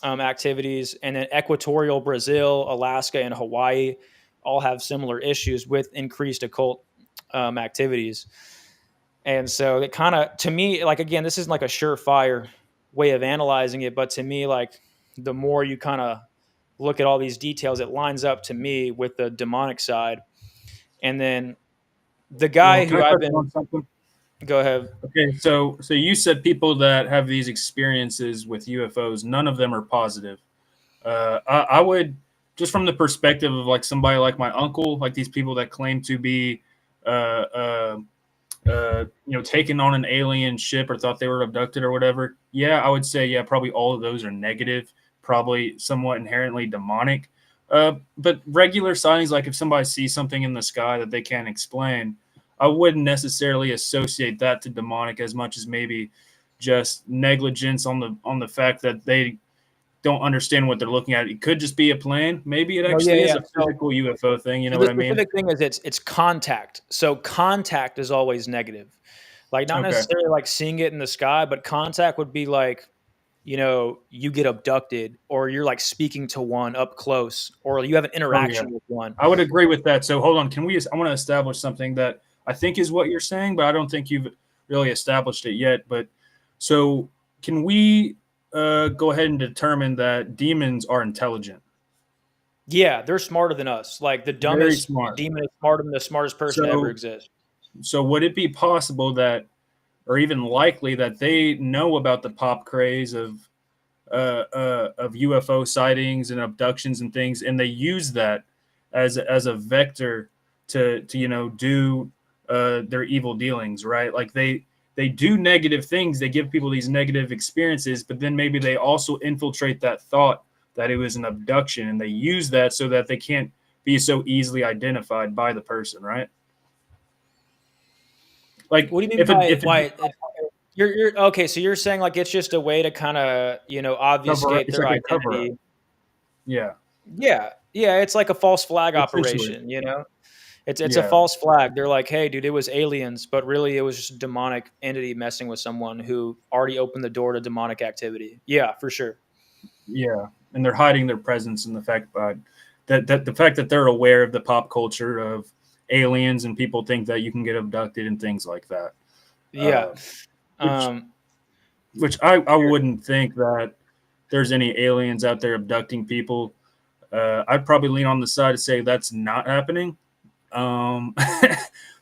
Speaker 1: activities, and then equatorial Brazil, Alaska, and Hawaii all have similar issues with increased occult activities. And so it kind of, to me, like, again, this isn't like a surefire way of analyzing it, but to me, like, the more you kind of look at all these details, it lines up to me with the demonic side. And then the
Speaker 2: Well,
Speaker 1: guy
Speaker 2: can
Speaker 1: who
Speaker 2: I
Speaker 1: I've
Speaker 2: touch
Speaker 1: been,
Speaker 2: on something?
Speaker 1: go ahead.
Speaker 2: Okay, so you said people that have these experiences with UFOs, none of them are positive. I would, just from the perspective of like somebody like my uncle, like these people that claim to be uh, uh, taken on an alien ship or thought they were abducted or whatever, yeah, I would say, yeah, probably all of those are negative, probably somewhat inherently demonic. But regular sightings, like if somebody sees something in the sky that they can't explain, I wouldn't necessarily associate that to demonic as much as maybe just negligence on the fact that they don't understand what they're looking at. It could just be a plane. Maybe it
Speaker 1: Oh yeah,
Speaker 2: actually is
Speaker 1: yeah.
Speaker 2: a physical UFO thing. You know
Speaker 1: So
Speaker 2: what
Speaker 1: the
Speaker 2: I mean?
Speaker 1: specific thing is it's contact. So contact is always negative. Like not
Speaker 2: Okay.
Speaker 1: necessarily like seeing it in the sky, but contact would be like, you get abducted or you're like speaking to one up close or you have an
Speaker 2: Oh yeah.
Speaker 1: interaction with one.
Speaker 2: I would agree with that. So hold on. I want to establish something that I think is what you're saying, but I don't think you've really established it yet. But so can we go ahead and determine that demons are intelligent?
Speaker 1: Yeah, they're smarter than us. Like the
Speaker 2: Very
Speaker 1: dumbest
Speaker 2: smart.
Speaker 1: demon is smarter than the smartest person to ever
Speaker 2: So,
Speaker 1: exist.
Speaker 2: so would it be possible that, or even likely that they know about the pop craze of UFO sightings and abductions and things, and they use that as a vector to do their evil dealings, right? Like they do negative things, they give people these negative experiences, but then maybe they also infiltrate that thought that it was an abduction, and they use that so that they can't be so easily identified by the person, right? Like
Speaker 1: What do you mean
Speaker 2: if a
Speaker 1: by
Speaker 2: if a
Speaker 1: why? You're okay. So you're saying like it's just a way to kind of
Speaker 2: cover,
Speaker 1: obfuscate
Speaker 2: it's
Speaker 1: their
Speaker 2: like a cover up,
Speaker 1: identity.
Speaker 2: yeah,
Speaker 1: Yeah, yeah. It's like a false flag
Speaker 2: essentially,
Speaker 1: operation. It's a
Speaker 2: yeah.
Speaker 1: false flag. They're like, hey, dude, it was aliens, but really it was just a demonic entity messing with someone who already opened the door to demonic activity. Yeah, for sure.
Speaker 2: Yeah, and they're hiding their presence in the fact that the fact that they're aware of the pop culture of aliens and people think that you can get abducted and things like that.
Speaker 1: Yeah.
Speaker 2: Uh, which
Speaker 1: Um,
Speaker 2: which I wouldn't think that there's any aliens out there abducting people. I'd probably lean on the side to say that's not happening. Um,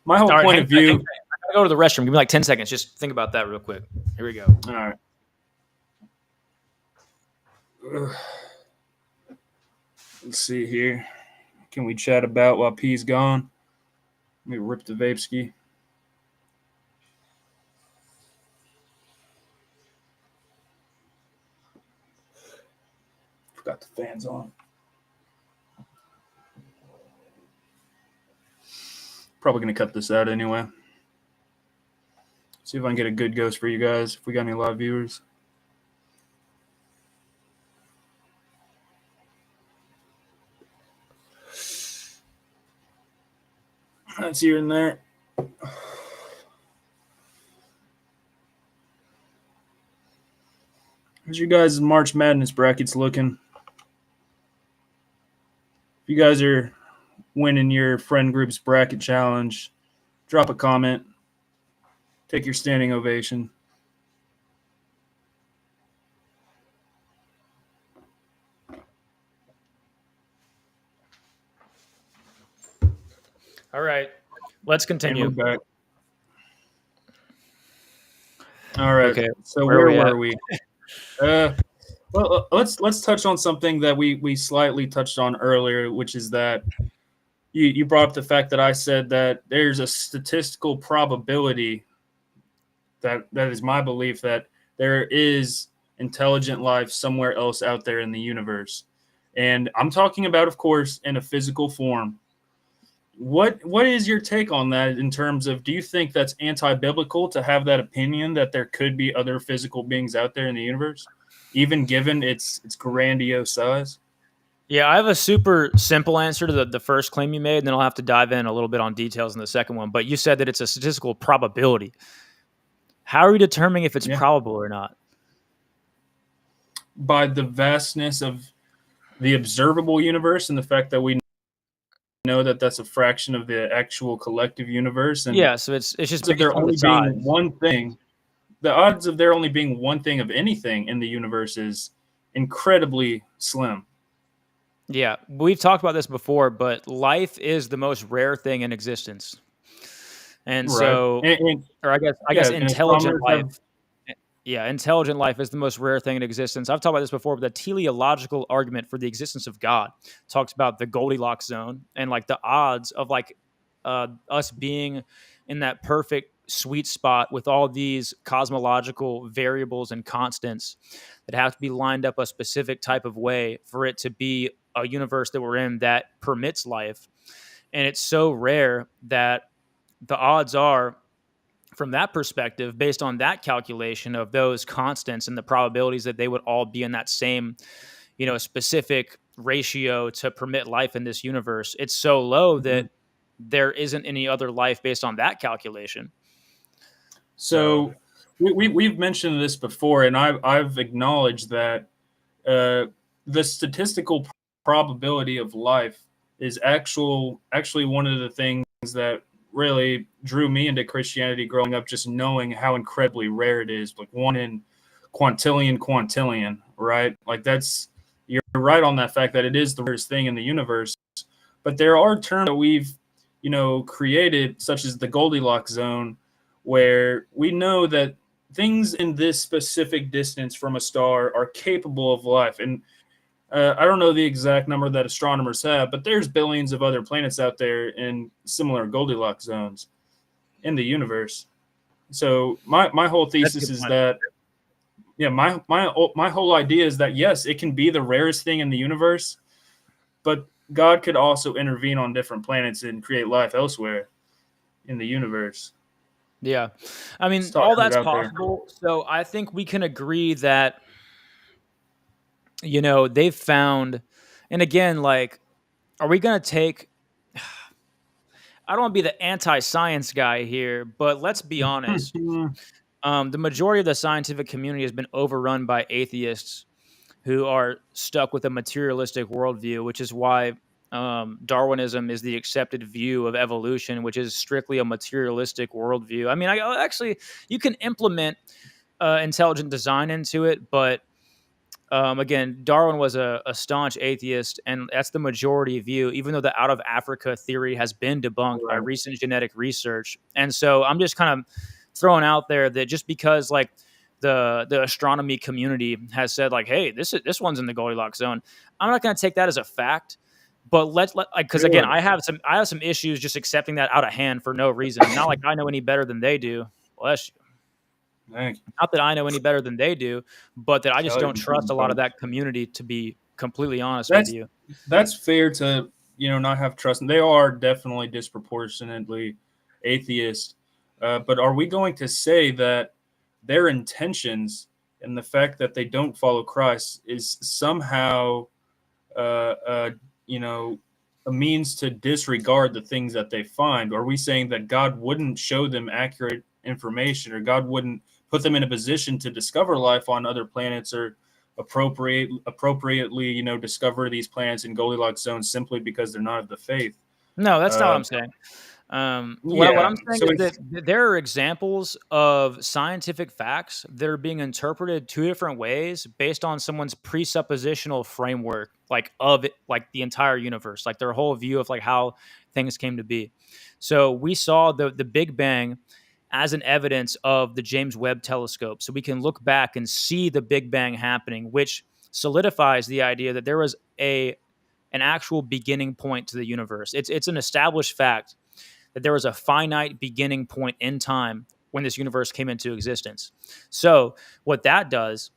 Speaker 2: my whole
Speaker 1: all right,
Speaker 2: point
Speaker 1: hang
Speaker 2: of
Speaker 1: tight, hang
Speaker 2: view.
Speaker 1: tight. I gotta go to the restroom. Give me like 10 seconds. Just think about that real quick. Here we go.
Speaker 2: All right. Let's see here. Can we chat about while P's gone? Let me rip the vape ski. Forgot the fans on. Probably gonna cut this out anyway. See if I can get a good ghost for you guys. If we got any live viewers. That's here and there. How's your guys' March Madness brackets looking? If you guys are winning your friend group's bracket challenge, drop a comment. Take your standing ovation.
Speaker 1: All right, let's
Speaker 2: And
Speaker 1: continue.
Speaker 2: we're back. All right.
Speaker 1: Okay,
Speaker 2: So
Speaker 1: where are we
Speaker 2: where
Speaker 1: at?
Speaker 2: were we? Well, let's touch on something that we slightly touched on earlier, which is that you brought up the fact that I said that there's a statistical probability that is my belief that there is intelligent life somewhere else out there in the universe. And I'm talking about, of course, in a physical form. What is your take on that in terms of, do you think that's anti-biblical to have that opinion that there could be other physical beings out there in the universe, even given its grandiose size?
Speaker 1: Yeah, I have a super simple answer to the first claim you made, and then I'll have to dive in a little bit on details in the second one. But you said that it's a statistical probability. How are you determining if it's
Speaker 2: Yeah.
Speaker 1: probable or not?
Speaker 2: By the vastness of the observable universe and the fact that we know that that's a fraction of the actual collective universe, and
Speaker 1: Yeah, so it's just
Speaker 2: of
Speaker 1: based
Speaker 2: there
Speaker 1: on the
Speaker 2: only
Speaker 1: size.
Speaker 2: being one thing, the odds of there only being one thing of anything in the universe is incredibly slim.
Speaker 1: Yeah, we've talked about this before, but life is the most rare thing in existence. And
Speaker 2: Right.
Speaker 1: so,
Speaker 2: And
Speaker 1: or I guess
Speaker 2: yeah, and
Speaker 1: intelligent
Speaker 2: astronomers
Speaker 1: life.
Speaker 2: have,
Speaker 1: Yeah, intelligent life is the most rare thing in existence. I've talked about this before, but the teleological argument for the existence of God talks about the Goldilocks zone and like the odds of like us being in that perfect sweet spot with all these cosmological variables and constants that have to be lined up a specific type of way for it to be a universe that we're in that permits life. And it's so rare that the odds are, from that perspective, based on that calculation of those constants and the probabilities that they would all be in that same, specific ratio to permit life in this universe, it's so low
Speaker 2: Mhm.
Speaker 1: that there isn't any other life based on that calculation. So,
Speaker 2: So we've mentioned this before, and I've acknowledged that uh, the statistical probability of life is actually one of the things that really drew me into Christianity growing up, just knowing how incredibly rare it is, like 1 in quintillion, right? Like that's, you're right on that fact that it is the rarest thing in the universe. But there are terms that we've, created, such as the Goldilocks zone, where we know that things in this specific distance from a star are capable of life. And I don't know the exact number that astronomers have, but there's billions of other planets out there in similar Goldilocks zones in the universe. So my whole
Speaker 1: that's a
Speaker 2: thesis
Speaker 1: good
Speaker 2: is
Speaker 1: point.
Speaker 2: that, yeah, my whole idea is that yes, it can be the rarest thing in the universe, but God could also intervene on different planets and create life elsewhere in the universe.
Speaker 1: Yeah. I
Speaker 2: Just
Speaker 1: mean, all
Speaker 2: tossing it
Speaker 1: that's
Speaker 2: out there.
Speaker 1: possible. So I think we can agree that, they've found, and again, like, are we going to take, I don't want to be the anti science guy here, but let's be honest. The majority of the scientific community has been overrun by atheists who are stuck with a materialistic worldview, which is why Darwinism is the accepted view of evolution, which is strictly a materialistic worldview. I mean, actually, you can implement intelligent design into it, but again, Darwin was a staunch atheist, and that's the majority view, even though the out of Africa theory has been debunked by
Speaker 2: Right.
Speaker 1: recent genetic research. And so I'm just kind of throwing out there that just because, like, the astronomy community has said, like, hey, this one's in the Goldilocks zone, I'm not going to take that as a fact. But let's let like, because again,
Speaker 2: Sure.
Speaker 1: I have some issues just accepting that out of hand for no reason. Not like I know any better than they do. Bless you.
Speaker 2: Thank you.
Speaker 1: Not that I know any better than they do, but that I just
Speaker 2: Tell
Speaker 1: don't
Speaker 2: you.
Speaker 1: trust a lot of that community, to be completely honest with
Speaker 2: That's
Speaker 1: you.
Speaker 2: that's fair to, not have trust. And they are definitely disproportionately atheist. But are we going to say that their intentions and the fact that they don't follow Christ is somehow, uh, uh, you know, a means to disregard the things that they find? Are we saying that God wouldn't show them accurate information, or God wouldn't put them in a position to discover life on other planets, or appropriately, discover these planets in Goldilocks zones simply because they're not of the faith?
Speaker 1: No, that's not what
Speaker 2: Uh,
Speaker 1: I'm saying. What
Speaker 2: yeah,
Speaker 1: I'm saying
Speaker 2: so
Speaker 1: is that
Speaker 2: it's
Speaker 1: there are examples of scientific facts that are being interpreted two different ways based on someone's presuppositional framework, like of it, like the entire universe, like their whole view of like how things came to be. So we saw the Big Bang as an evidence of the James Webb Telescope, so we can look back and see the Big Bang happening, which solidifies the idea that there was an actual beginning point to the universe. It's an established fact that there was a finite beginning point in time when this universe came into existence. So what that does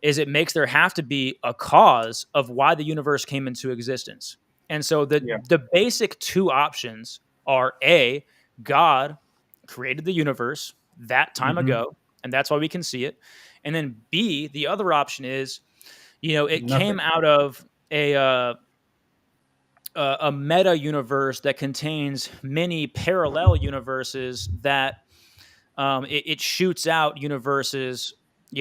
Speaker 1: is it makes there have to be a cause of why the universe came into existence. And so
Speaker 2: yeah.
Speaker 1: the basic two options are: A, God created the universe that time
Speaker 2: Hmm.
Speaker 1: ago, and that's why we can see it. And then B, the other option is, it came
Speaker 2: Nothing.
Speaker 1: out of a meta universe that contains many parallel universes that it shoots out universes,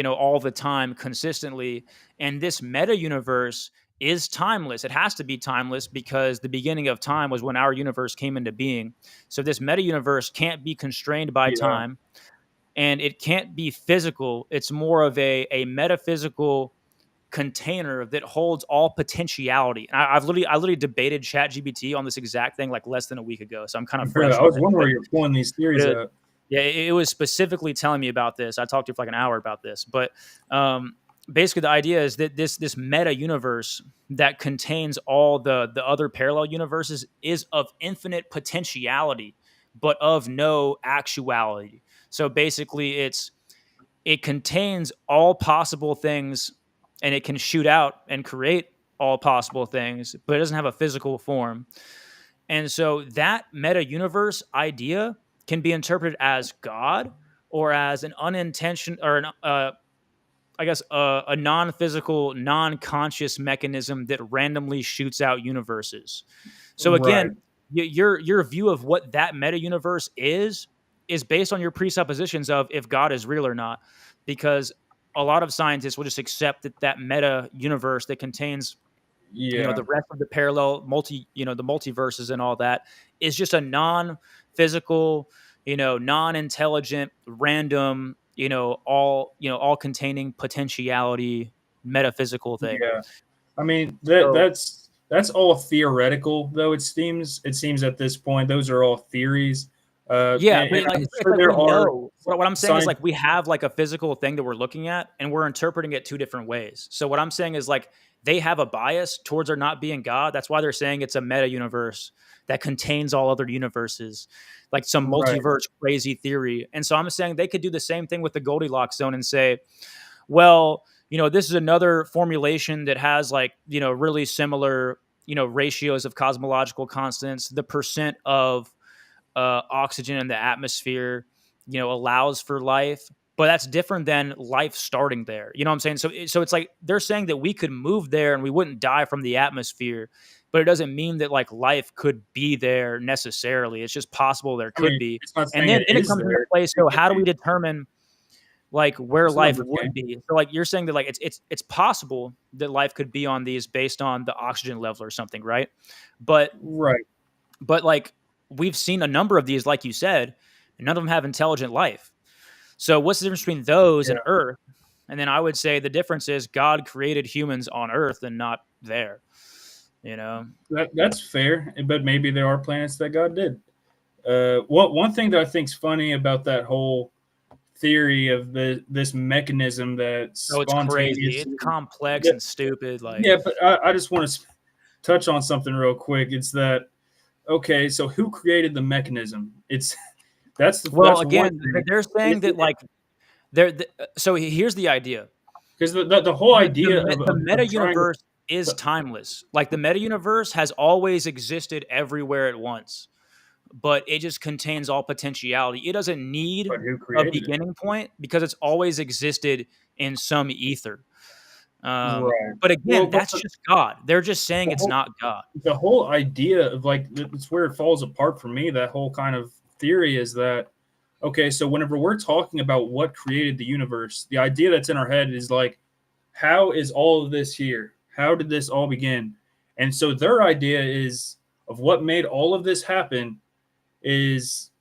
Speaker 1: all the time consistently. And this meta universe is timeless. It has to be timeless because the beginning of time was when our universe came into being. So this meta universe can't be constrained by
Speaker 2: Yeah.
Speaker 1: time, and it can't be physical. It's more of a metaphysical container that holds all potentiality. And I literally debated ChatGPT on this exact thing like less than a week ago, so I'm kind of
Speaker 2: Really,
Speaker 1: fresh
Speaker 2: I
Speaker 1: with
Speaker 2: was
Speaker 1: it.
Speaker 2: wondering
Speaker 1: But
Speaker 2: where you're pulling these theories
Speaker 1: it,
Speaker 2: out.
Speaker 1: yeah, it was specifically telling me about this. I talked to you for like an hour about this, but basically the idea is that this meta universe that contains all the other parallel universes is of infinite potentiality, but of no actuality. So basically, it contains all possible things, and it can shoot out and create all possible things, but it doesn't have a physical form. And so that meta universe idea can be interpreted as God, or as an unintentional, or I guess a non-physical, non-conscious mechanism that randomly shoots out universes. So
Speaker 2: Right.
Speaker 1: again, your view of what that meta universe is based on your presuppositions of if God is real or not, because a lot of scientists will just accept that that meta universe that contains
Speaker 2: Yeah.
Speaker 1: the rest of the parallel the multiverses and all that is just a non-physical, non-intelligent, random, all containing potentiality metaphysical thing.
Speaker 2: Yeah. I mean that
Speaker 1: So
Speaker 2: that's all theoretical, though. It seems at this point those are all theories,
Speaker 1: yeah,
Speaker 2: and
Speaker 1: but like
Speaker 2: I'm
Speaker 1: it's
Speaker 2: sure
Speaker 1: like
Speaker 2: there
Speaker 1: we
Speaker 2: are
Speaker 1: know what I'm saying is
Speaker 2: science.
Speaker 1: like we have like a physical thing that we're looking at and we're interpreting it two different ways. So what I'm saying is like they have a bias towards there not being God. That's why they're saying it's a meta universe that contains all other universes, like some
Speaker 2: Right.
Speaker 1: multiverse crazy theory. And so I'm saying they could do the same thing with the Goldilocks zone and say, well, this is another formulation that has like, really similar, ratios of cosmological constants. The percent of oxygen in the atmosphere, allows for life. But that's different than life starting there. You know what I'm saying? So it's like they're saying that we could move there and we wouldn't die from the atmosphere, but it doesn't mean that like life could be there necessarily. It's just possible there
Speaker 2: I
Speaker 1: could
Speaker 2: mean,
Speaker 1: be.
Speaker 2: it's not
Speaker 1: And
Speaker 2: saying
Speaker 1: then,
Speaker 2: it
Speaker 1: then it
Speaker 2: is
Speaker 1: comes into
Speaker 2: there.
Speaker 1: play.
Speaker 2: It
Speaker 1: So
Speaker 2: could
Speaker 1: how do we
Speaker 2: be.
Speaker 1: determine like where
Speaker 2: It's not
Speaker 1: life
Speaker 2: the
Speaker 1: would
Speaker 2: thing.
Speaker 1: be? So like you're saying that like it's possible that life could be on these based on the oxygen level or something, right? But
Speaker 2: Right.
Speaker 1: but like we've seen a number of these, like you said, and none of them have intelligent life. So what's the difference between those
Speaker 2: Yeah.
Speaker 1: and Earth? And then I would say the difference is God created humans on Earth and not there. You know?
Speaker 2: That's fair, but maybe there are planets that God did. What one thing that I think's funny about that whole theory of this mechanism that
Speaker 1: So it's crazy.
Speaker 2: spontaneous.
Speaker 1: It's complex
Speaker 2: Yeah,
Speaker 1: and stupid. Like,
Speaker 2: yeah, but I just want to touch on something real quick. It's that okay? So who created the mechanism? It's
Speaker 1: well,
Speaker 2: that's one
Speaker 1: again,
Speaker 2: thing.
Speaker 1: they're saying that like so here's the idea.
Speaker 2: Because the whole idea
Speaker 1: The meta
Speaker 2: of trying
Speaker 1: universe is
Speaker 2: to,
Speaker 1: timeless. Like the meta universe has always existed everywhere at once, but it just contains all potentiality. It doesn't need
Speaker 2: but who
Speaker 1: a
Speaker 2: created it?
Speaker 1: beginning point because it's always existed in some ether.
Speaker 2: Right.
Speaker 1: But
Speaker 2: Well,
Speaker 1: again,
Speaker 2: but
Speaker 1: that's just God. They're just saying
Speaker 2: the
Speaker 1: it's
Speaker 2: whole
Speaker 1: not God.
Speaker 2: the whole idea of like it's where it falls apart for me. That whole kind of theory is that okay, so whenever we're talking about what created the universe, the idea that's in our head is like, how is all of this here? How did this all begin? And so their idea is of what made all of this happen is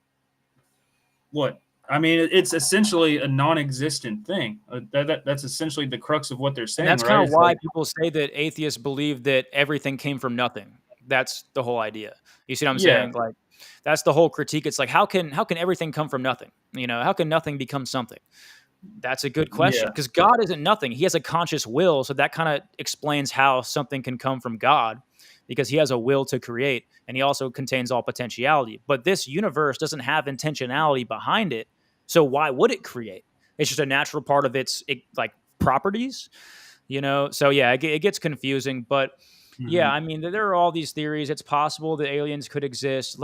Speaker 2: what? I mean, it's essentially a non-existent thing. That's essentially the crux of what they're
Speaker 1: And
Speaker 2: saying,
Speaker 1: that's kind
Speaker 2: right?
Speaker 1: of
Speaker 2: It's
Speaker 1: why
Speaker 2: like,
Speaker 1: people say that atheists believe that everything came from nothing. That's the whole idea. You see what I'm
Speaker 2: yeah,
Speaker 1: saying? Like that's the whole critique. It's like how can everything come from nothing? How can nothing become something? That's a good question
Speaker 2: yeah,
Speaker 1: because God isn't nothing. He has a conscious will, so that kind of explains how something can come from God because he has a will to create and he also contains all potentiality. But this universe doesn't have intentionality behind it. So why would it create? It's just a natural part of its like properties, So yeah, it gets confusing, but yeah,
Speaker 2: mhm.
Speaker 1: I mean, there are all these theories. It's possible that aliens could exist.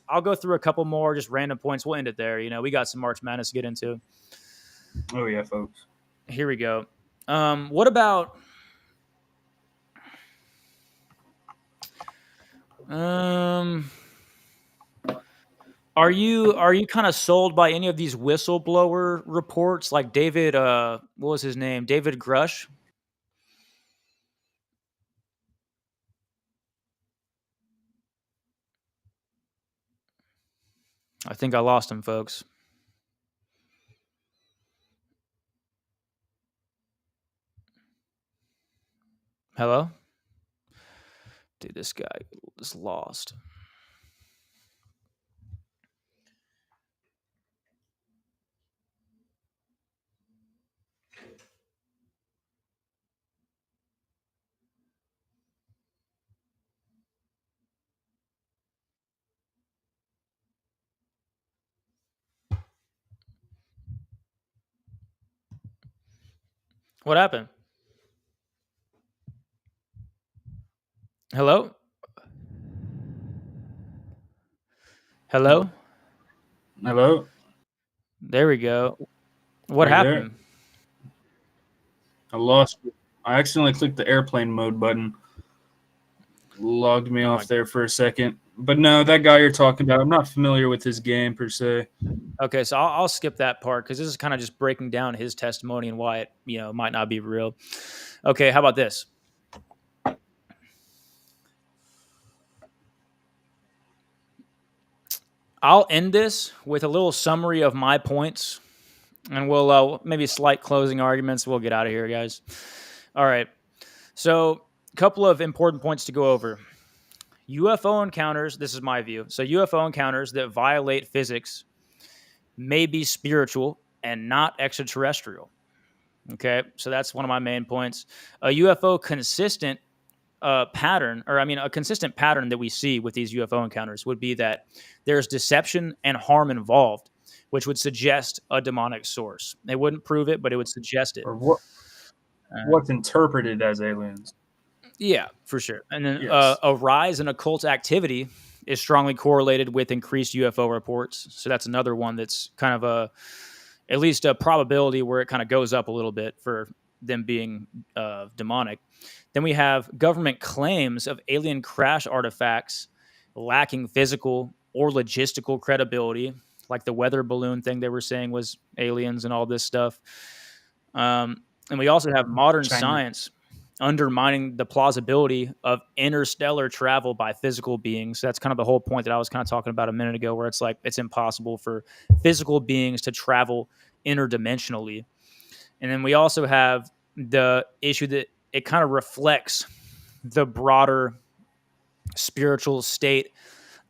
Speaker 1: I'll go through a couple more just random points. We'll end it there. We got some March Madness to get into.
Speaker 2: Oh yeah, folks.
Speaker 1: Here we go. What about um are you kind of sold by any of these whistleblower reports like David what was his name? David Grush? I think I lost him, folks. Hello? Dude, this guy is lost. What happened? Hello? Hello?
Speaker 2: Hello?
Speaker 1: There we go. What
Speaker 2: Are you there?
Speaker 1: happened?
Speaker 2: I lost you. I accidentally clicked the airplane mode button. Logged me
Speaker 1: Oh
Speaker 2: off
Speaker 1: my.
Speaker 2: there for a second. But no, that guy you're talking about, I'm not familiar with his game per se.
Speaker 1: Okay, so I'll skip that part because this is kind of just breaking down his testimony and why it might not be real. Okay, how about this? I'll end this with a little summary of my points, and we'll maybe slight closing arguments. We'll get out of here, guys. All right. So, a couple of important points to go over. UFO encounters, this is my view. So, UFO encounters that violate physics may be spiritual and not extraterrestrial. Okay. So, that's one of my main points. A UFO consistent pattern, or I mean, a consistent pattern that we see with these UFO encounters would be that there's deception and harm involved, which would suggest a demonic source. They wouldn't prove it, but it would suggest it.
Speaker 2: Or what's interpreted as aliens.
Speaker 1: Yeah, for sure. And then
Speaker 2: Yes.
Speaker 1: a rise in occult activity is strongly correlated with increased UFO reports. So that's another one that's kind of at least a probability where it kind of goes up a little bit for them being demonic. Then we have government claims of alien crash artifacts lacking physical or logistical credibility, like the weather balloon thing they were saying was aliens and all this stuff. And we also have modern
Speaker 2: China.
Speaker 1: science undermining the plausibility of interstellar travel by physical beings. That's kind of the whole point that I was kind of talking about a minute ago, where it's like it's impossible for physical beings to travel interdimensionally. And then we also have the issue that it kind of reflects the broader spiritual state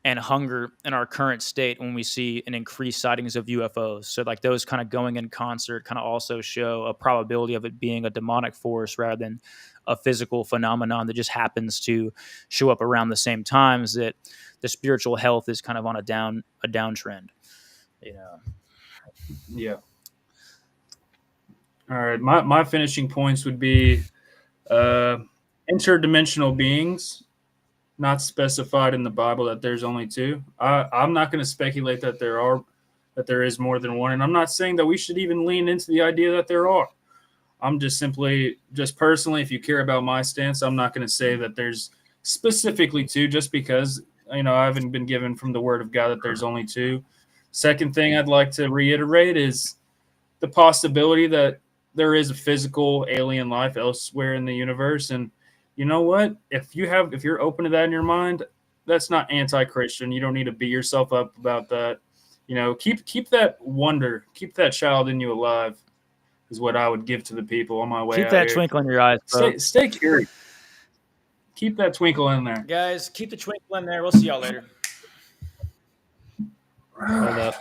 Speaker 1: and hunger in our current state when we see an increased sightings of UFOs. So like those kind of going in concert kind of also show a probability of it being a demonic force rather than a physical phenomenon that just happens to show up around the same times that the spiritual health is kind of on a downtrend.
Speaker 2: Yeah. All right. My finishing points would be interdimensional beings, not specified in the Bible that there's only two. I'm not going to speculate that there is more than one, and I'm not saying that we should even lean into the idea that there are. I'm just personally, if you care about my stance, I'm not going to say that there's specifically two, just because I haven't been given from the Word of God that there's only two. Second thing I'd like to reiterate is the possibility that there is a physical alien life elsewhere in the universe, and you know what? If you're open to that in your mind, that's not anti-Christian. You don't need to beat yourself up about that. Keep that wonder, keep that child in you alive, is what I would give to the people on my way
Speaker 1: Keep
Speaker 2: out
Speaker 1: that
Speaker 2: here.
Speaker 1: twinkle in your eyes, bro.
Speaker 2: Stay curious. Keep that twinkle in there.
Speaker 1: Guys, keep the twinkle in there. We'll see y'all later. Hold up.